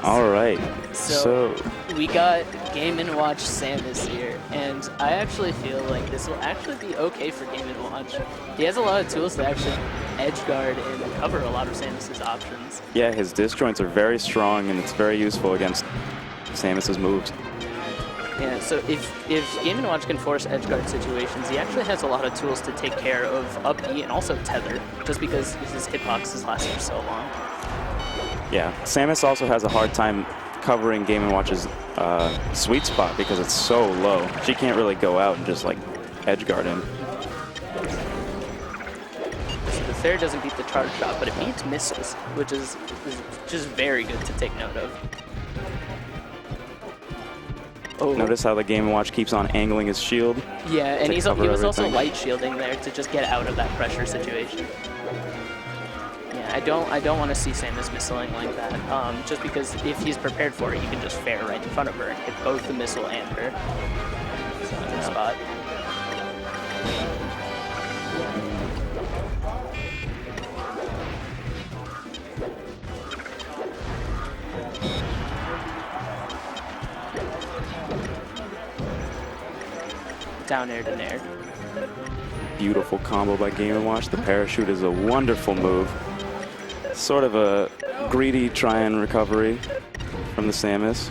All right. So we got Game & Watch Samus here, and I actually feel like this will actually be okay for Game & Watch. He has a lot of tools to actually edge guard and cover a lot of Samus's options. Yeah, his disjoints are very strong, and it's very useful against Samus's moves. Yeah, so if Game & Watch can force edge guard situations, he actually has a lot of tools to take care of up B and also tether, just because his hitboxes last for so long. Yeah, Samus also has a hard time covering Game & Watch's sweet spot because it's so low. She can't really go out and just like edge guard him. So the fair doesn't beat the charge shot, but it beats missiles, which is just very good to take note of. Oh. Notice how the Game & Watch keeps on angling his shield. Yeah, and he was everything. also light shielding there to just get out of that pressure situation. Yeah, I don't want to see Samus missiling like that. Just because if he's prepared for it, he can just fair right in front of her and hit both the missile and her. So in the spot. Down air to nair. Beautiful combo by Game & Watch. The parachute is a wonderful move. Sort of a greedy try and recovery from the Samus.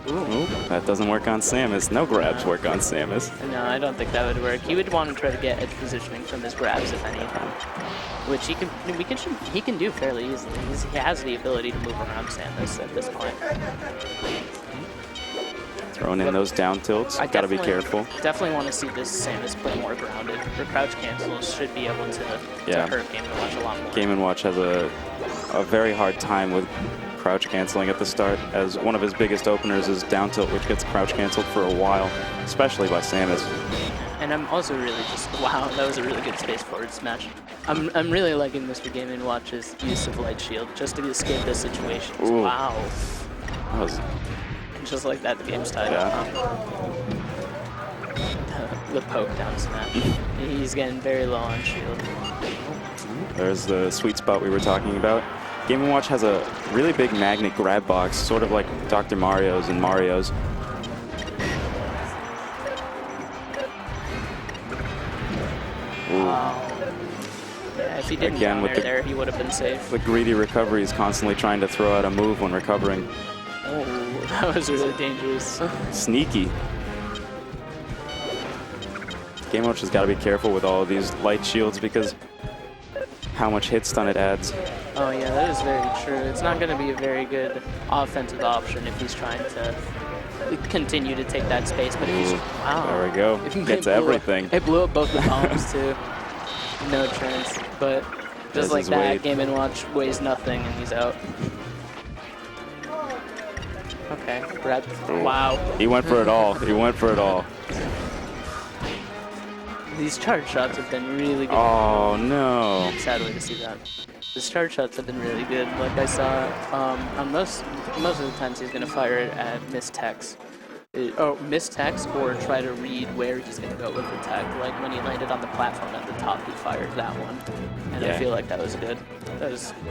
Ooh, that doesn't work on Samus. No grabs work on Samus. No, I don't think that would work. He would want to try to get edge positioning from his grabs, if anything, which he can do fairly easily. He has the ability to move around Samus at this point. Throwing in those down tilts. Gotta be careful. Definitely want to see this Samus play more grounded. Her crouch cancels should be able to hurt Game & Watch a lot more. Game & Watch has a very hard time with crouch canceling at the start, as one of his biggest openers is down tilt, which gets crouch canceled for a while, especially by Samus. And I'm also really wow, that was a really good space forward smash. I'm really liking Mr. Game & Watch's use of light shield just to escape this situation. Wow. That was just like that, the game's tied. Yeah. The poke down smash. He's getting very low on shield. There's the sweet spot we were talking about. Game & Watch has a really big magnet grab box, sort of like Dr. Mario's and Mario's. Wow. Yeah, if he didn't down air there, he would have been safe. The greedy recovery is constantly trying to throw out a move when recovering. Oh, that was really dangerous. Sneaky. Game & Watch has got to be careful with all of these light shields because how much hit stun it adds. Oh yeah, that is very true. It's not going to be a very good offensive option if he's trying to continue to take that space. But if he's, wow. There we go. Gets everything. It blew up both the bombs too. No chance. But just like that, Game & Watch weighs nothing and he's out. Okay, grab. Wow. He went for it all. He went for it all. These charge shots have been really good. Oh, no. Sadly to see that. His charge shots have been really good. Like I saw, on most of the times he's going to fire it at miss-techs. Miss-techs or try to read where he's going to go with the tech. Like when he landed on the platform at the top, he fired that one. And I feel like that was good.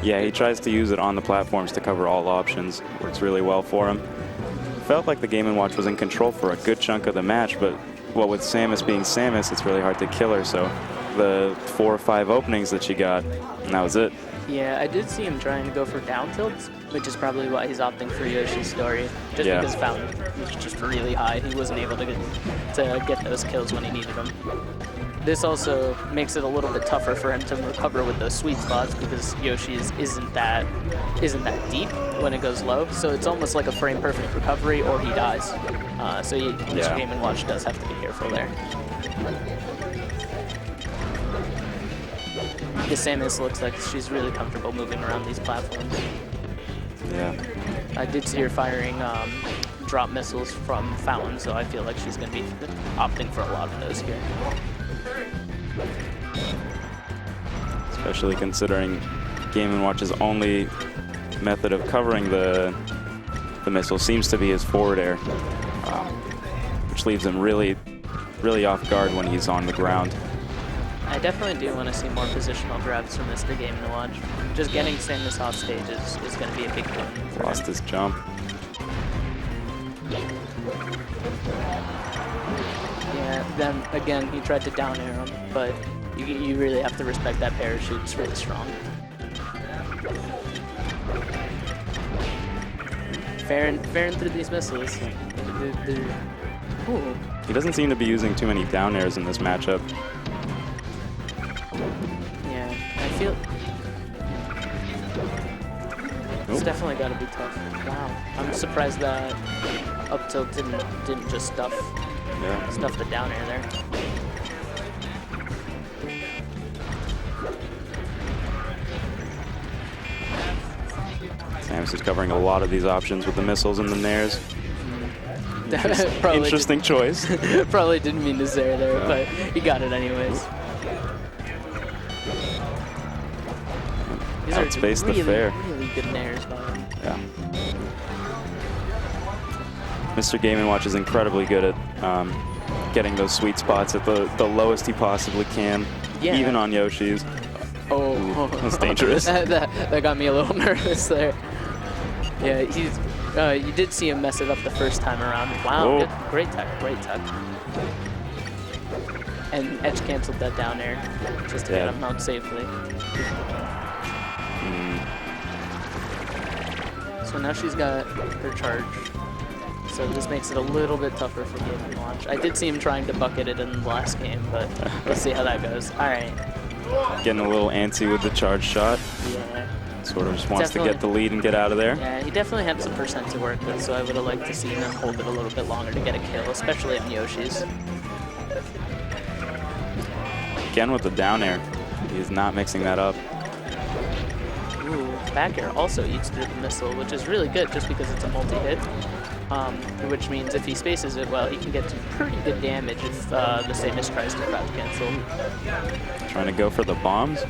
Yeah, he tries to use it on the platforms to cover all options. Works really well for him. Felt like the Game & Watch was in control for a good chunk of the match, but with Samus being Samus, it's really hard to kill her, so the 4 or 5 openings that she got, and that was it. Yeah, I did see him trying to go for down tilts, which is probably why he's opting for Yoshi's story. Just because Fountain was just really high. He wasn't able to get those kills when he needed them. This also makes it a little bit tougher for him to recover with those sweet spots because Yoshi's isn't that deep when it goes low. So it's almost like a frame perfect recovery or he dies. So Mr. Game & Watch does have to be careful there. The Samus looks like she's really comfortable moving around these platforms. Yeah. I did see her firing drop missiles from Fountain, so I feel like she's going to be opting for a lot of those here. Especially considering Game & Watch's only method of covering the missile seems to be his forward air, which leaves him really off guard when he's on the ground. I definitely do want to see more positional grabs from Mr. Game & Watch. Just getting Samus off stage is going to be a big thing for Lost him. his jump. Yeah, then again, he tried to down air him, but you really have to respect that parachute. It's really strong. Faring through these missiles. Ooh. He doesn't seem to be using too many down airs in this matchup. Yeah, I feel it's definitely got to be tough. Wow, I'm surprised that up tilt didn't just stuff the down air there. Samus is covering a lot of these options with the missiles and the nairs. Interesting choice. Probably didn't mean to say there, but he got it anyways. These Outspace are the really, fair. really good nairs by him. Yeah. Mr. Game & Watch is incredibly good at getting those sweet spots at the lowest he possibly can, even on Yoshi's. Oh, that's dangerous. that got me a little nervous there. Yeah, you did see him mess it up the first time around. Wow, good, great tech. And edge canceled that down air just to get him out safely. So now she's got her charge. So this makes it a little bit tougher for Game & Watch. I did see him trying to bucket it in the last game, but let's see how that goes. All right. Getting a little antsy with the charge shot. Yeah. Sort of just wants to get the lead and get out of there. Yeah, he definitely had some percent to work with, so I would have liked to see him hold it a little bit longer to get a kill, especially on Yoshi's. Again with the down air. He is not mixing that up. Ooh, back air also eats through the missile, which is really good just because it's a multi-hit. Which means if he spaces it well, he can get some pretty good damage if the Samus tries to crouch cancel. Trying to go for the bombs.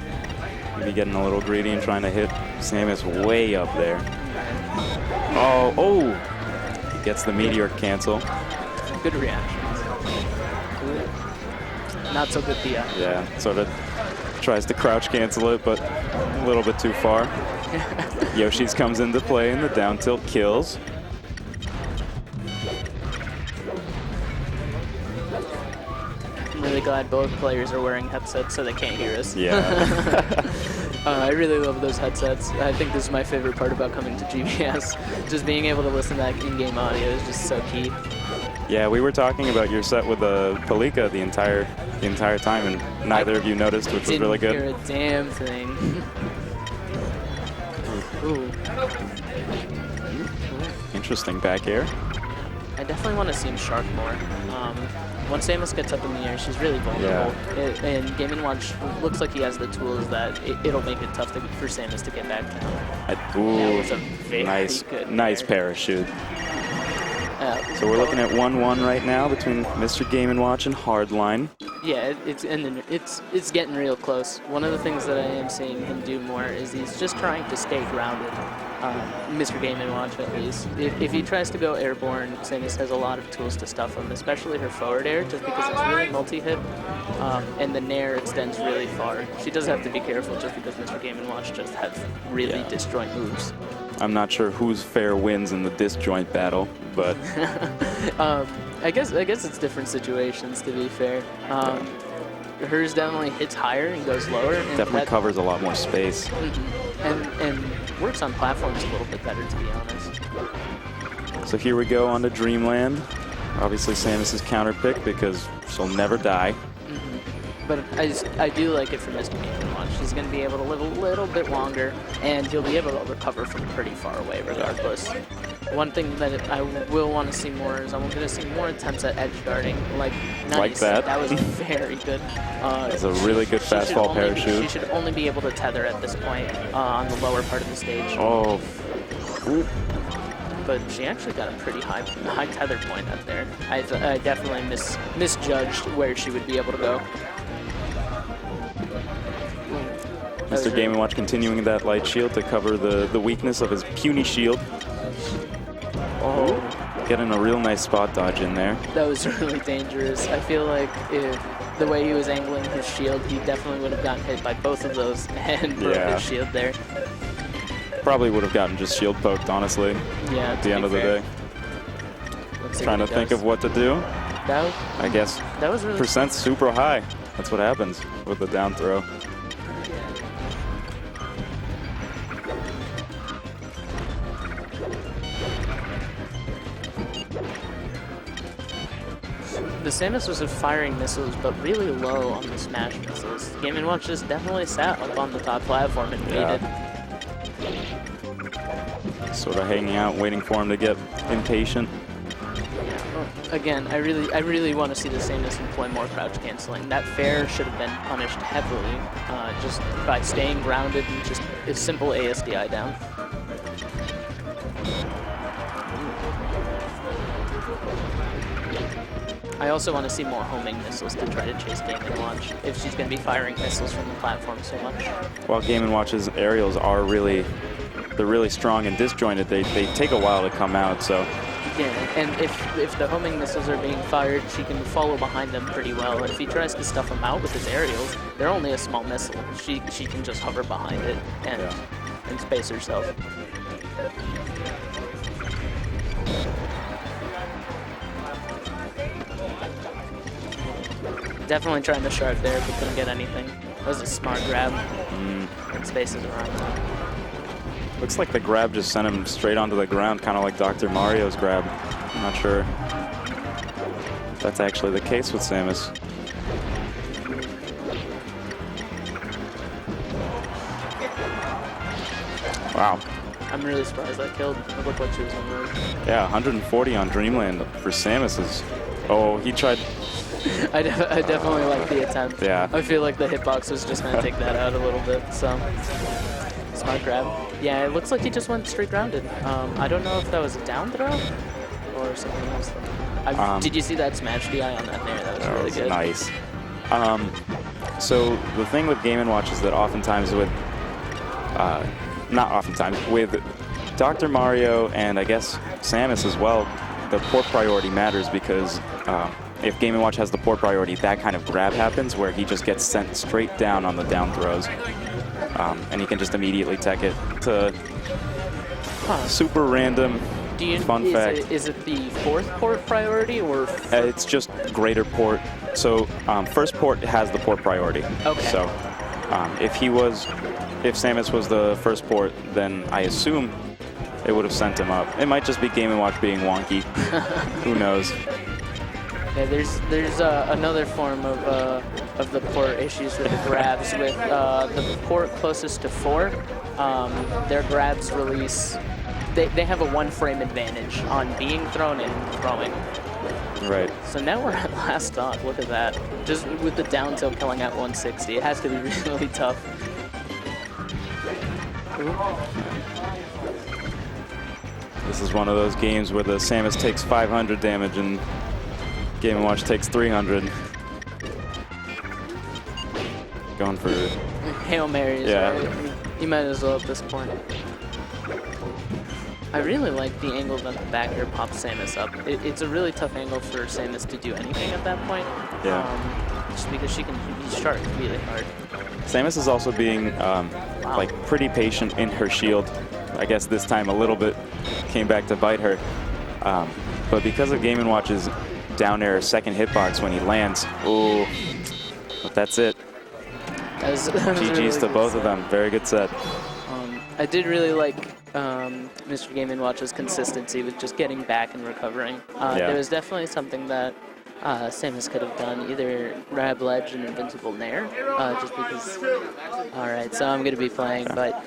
Maybe getting a little greedy and trying to hit Samus way up there. Oh! He gets the meteor cancel. Good reaction. Not so good Pia. Yeah, sort of tries to crouch cancel it, but a little bit too far. Yoshi's comes into play and the down tilt kills. I'm really glad both players are wearing headsets so they can't hear us. Yeah. I really love those headsets. I think this is my favorite part about coming to GBS. Just being able to listen to that in-game audio is just so key. Yeah, we were talking about your set with the Palika the entire time, and neither of you noticed, which was really good. Didn't hear a damn thing. Ooh. Interesting back air. I definitely want to see him shark more. Once Samus gets up in the air, she's really vulnerable. Yeah. And Game & Watch looks like he has the tools that it'll make it tough for Samus to get back down. That was a very nice parachute. So we're looking at 1-1 right now between Mr. Game & Watch and Hotline. Yeah, it's getting real close. One of the things that I am seeing him do more is he's just trying to stay grounded. Mr. Game & Watch, at least. If he tries to go airborne, Samus has a lot of tools to stuff him, especially her forward air, just because it's really multi-hit, and the nair extends really far. She does have to be careful just because Mr. Game & Watch just has really disjoint moves. I'm not sure whose fair wins in the disjoint battle, but I guess it's different situations, to be fair. Hers definitely hits higher and goes lower. And definitely covers a lot more space. And works on platforms a little bit better, to be honest. So here we go on to Dreamland. Obviously Samus's counter pick because she'll never die. But I do like it for Mr. Game & Watch. He's going to be able to live a little bit longer, and he'll be able to recover from pretty far away regardless. One thing that I will want to see more is I'm going to see more attempts at edge darting. Like that. That was very good. It's a really good fastball parachute. She should only be able to tether at this point on the lower part of the stage. Oh. Ooh. But she actually got a pretty high tether point up there. I definitely misjudged where she would be able to go. Mr. Game & Watch continuing that light shield to cover the weakness of his puny shield. Oh. Getting a real nice spot dodge in there. That was really dangerous. I feel like the way he was angling his shield, he definitely would have gotten hit by both of those and broke his shield there. Probably would have gotten just shield poked, honestly. Yeah. At the end of the day. Trying to think of what to do. I guess that was really percent's super high. That's what happens with the down throw. The Samus was firing missiles, but really low on the smash missiles. Game & Watch just definitely sat up on the top platform and waited. Sort of hanging out, waiting for him to get impatient. Well, again, I really want to see the Samus employ more crouch canceling. That fair should have been punished heavily, just by staying grounded and just a simple ASDI down. I also want to see more homing missiles to try to chase Game & Watch if she's going to be firing missiles from the platform so much. While Game & Watch's aerials are really strong and disjointed, they take a while to come out, so. Yeah, and if the homing missiles are being fired, she can follow behind them pretty well. If he tries to stuff them out with his aerials, they're only a small missile. She can just hover behind it and space herself. Definitely trying to shard there, but couldn't get anything. That was a smart grab. Spaces around that. Looks like the grab just sent him straight onto the ground, kind of like Dr. Mario's grab. I'm not sure if that's actually the case with Samus. Wow. I'm really surprised that killed. It looked like she was on the road. Yeah, 140 on Dreamland for Samus is... Oh, he tried... I definitely like the attempt. Yeah. I feel like the hitbox was just going to take that out a little bit, so. Smart grab. Yeah, it looks like he just went straight grounded. I don't know if that was a down throw or something else. Did you see that smash DI on that nair? That was really good. Nice. So the thing with Game & Watch is that oftentimes with, not oftentimes, with Dr. Mario and I guess Samus as well, the port priority matters because if Game & Watch has the port priority, that kind of grab happens where he just gets sent straight down on the down throws. And he can just immediately tech it to super random fun fact. Is it the fourth port priority or? It's just greater port. So first port has the port priority. Okay. So if Samus was the first port, then I assume it would have sent him up. It might just be Game & Watch being wonky. Who knows? Yeah, there's another form of the port issues with the grabs. With the port closest to 4, their grabs release. They have a 1-frame advantage on being thrown and throwing. Right. So now we're at last stock. Look at that. Just with the down tilt killing at 160, it has to be really tough. Ooh. This is one of those games where the Samus takes 500 damage and Game & Watch takes 300. Going for Hail Marys. Yeah. Right? You might as well at this point. I really like the angle that the back air pops Samus up. It's a really tough angle for Samus to do anything at that point. Yeah. Just because she can be sharp really hard. Samus is also being like pretty patient in her shield. I guess this time a little bit came back to bite her. But because of Game & Watch's down air second hitbox when he lands, ooh, but that's it. That was GG's really to both of them. Very good set. I did really like Mr. Game & Watch's consistency with just getting back and recovering. There was definitely something that Samus could have done, either grab ledge and invincible nair, just because. All right, so I'm going to be playing, but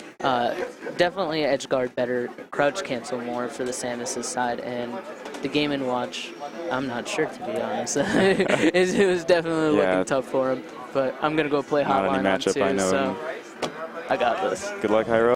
definitely edge guard better, crouch cancel more for the Samus' side, and the Game & Watch, I'm not sure, to be honest. It was definitely looking tough for him, but I'm going to go play Hotline on 2, I know. so I got this. Good luck, Hayrow.